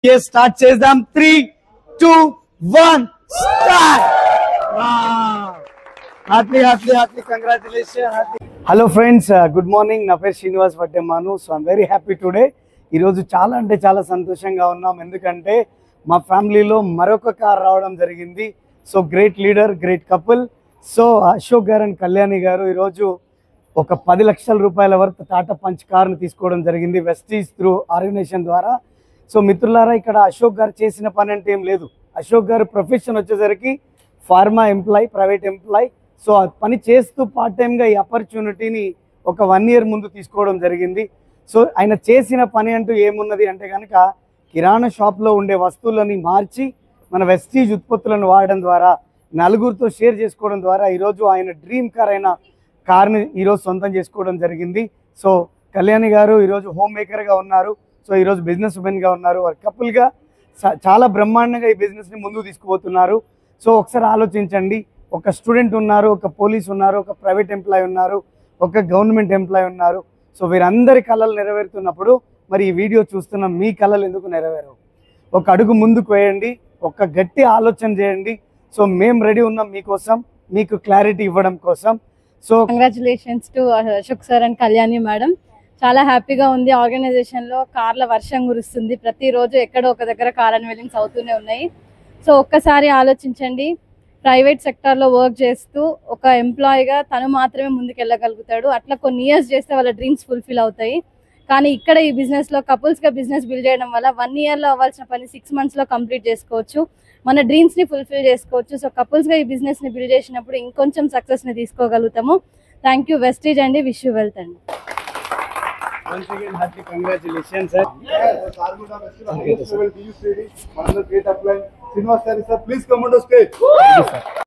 Start చేద్దాం 3, 2, 1 start. Heartly congratulation. Hello friends, good morning. నా పేరు Srinivas Vaddemanu. So I'm very happy today. ఈరోజు చాలా అంటే చాలా సంతోషంగా ఉన్నాం, ఎందుకంటే మా ఫ్యామిలీలో మరొక కార్ రావడం జరిగింది. So great leader, great couple. So Ashok garu and Kalyani గారు ఈరోజు ఒక 10 లక్షల రూపాయల వరకు టాటా పంచ్ కార్ను తీసుకోవడం జరిగింది వెస్టీజ్ త్రూ ఆర్గనైజేషన్ ద్వారా. సో మిత్రులారా, ఇక్కడ అశోక్ గారు చేసిన పని అంటే ఏం లేదు. అశోక్ గారు ప్రొఫెషన్ వచ్చేసరికి pharma employee, private employee. So ఆ పని చేస్తూ పార్ట్ టైంగా ఈ ఆపర్చునిటీని ఒక 1 year ముందు తీసుకోవడం జరిగింది. సో ఆయన చేసిన పని అంటూ ఏమున్నది అంటే కనుక కిరాణా షాప్లో ఉండే వస్తువులని మార్చి మన వెస్టీజ్ ఉత్పత్తులను వాడడం ద్వారా, నలుగురితో షేర్ చేసుకోవడం ద్వారా ఈరోజు ఆయన డ్రీమ్ కార్ అయిన కార్ని ఈరోజు సొంతం చేసుకోవడం జరిగింది. సో కళ్యాణి గారు ఈరోజు హోమ్ మేకర్గా ఉన్నారు. సో ఈరోజు బిజినెస్ ఉమెన్గా ఉన్నారు. వారు కపుల్గా చాలా బ్రహ్మాండంగా ఈ బిజినెస్ని ముందుకు తీసుకుపోతున్నారు. సో ఒకసారి ఆలోచించండి, ఒక స్టూడెంట్ ఉన్నారు, ఒక పోలీస్ ఉన్నారు, ఒక ప్రైవేట్ ఎంప్లాయ్ ఉన్నారు, ఒక గవర్నమెంట్ ఎంప్లాయ్ ఉన్నారు. సో వీరందరి కళలు నెరవేరుతున్నప్పుడు మరి ఈ వీడియో చూస్తున్న మీ కళలు ఎందుకు నెరవేరవు? ఒక అడుగు ముందుకు వేయండి, ఒక గట్టి ఆలోచన చేయండి. సో మేము రెడీ ఉన్నాం మీకోసం, మీకు క్లారిటీ ఇవ్వడం కోసం. So congratulations to Ashok sir and Kalyani madam. చాలా హ్యాపీగా ఉంది. ఆర్గనైజేషన్లో కార్ల వర్షం కురుస్తుంది. ప్రతిరోజు ఎక్కడో ఒక దగ్గర కార్ అన్వీలింగ్స్ అవుతూనే ఉన్నాయి. సో ఒక్కసారి ఆలోచించండి, ప్రైవేట్ సెక్టార్లో వర్క్ చేస్తూ ఒక ఎంప్లాయీగా తను మాత్రమే ముందుకు వెళ్ళగలుగుతాడు. అట్లా కొన్ని ఇయర్స్ చేస్తే వాళ్ళ డ్రీమ్స్ ఫుల్ఫిల్ అవుతాయి. కానీ ఇక్కడ ఈ బిజినెస్లో కపుల్స్గా బిజినెస్ బిల్డ్ చేయడం వల్ల 1 yearలో అవ్వాల్సిన పని 6 monthsలో కంప్లీట్ చేసుకోవచ్చు. మన డ్రీమ్స్ని ఫుల్ఫిల్ చేసుకోవచ్చు. సో కపుల్స్గా ఈ బిజినెస్ని బిల్డ్ చేసినప్పుడు ఇంకొంచెం సక్సెస్ని తీసుకోగలుగుతాము. థ్యాంక్ యూ వెస్టీజ్ అండి. విష్ యూ వెల్త్ అండి. once again hearty congratulations sir. Srinivas sir, please come on the stage.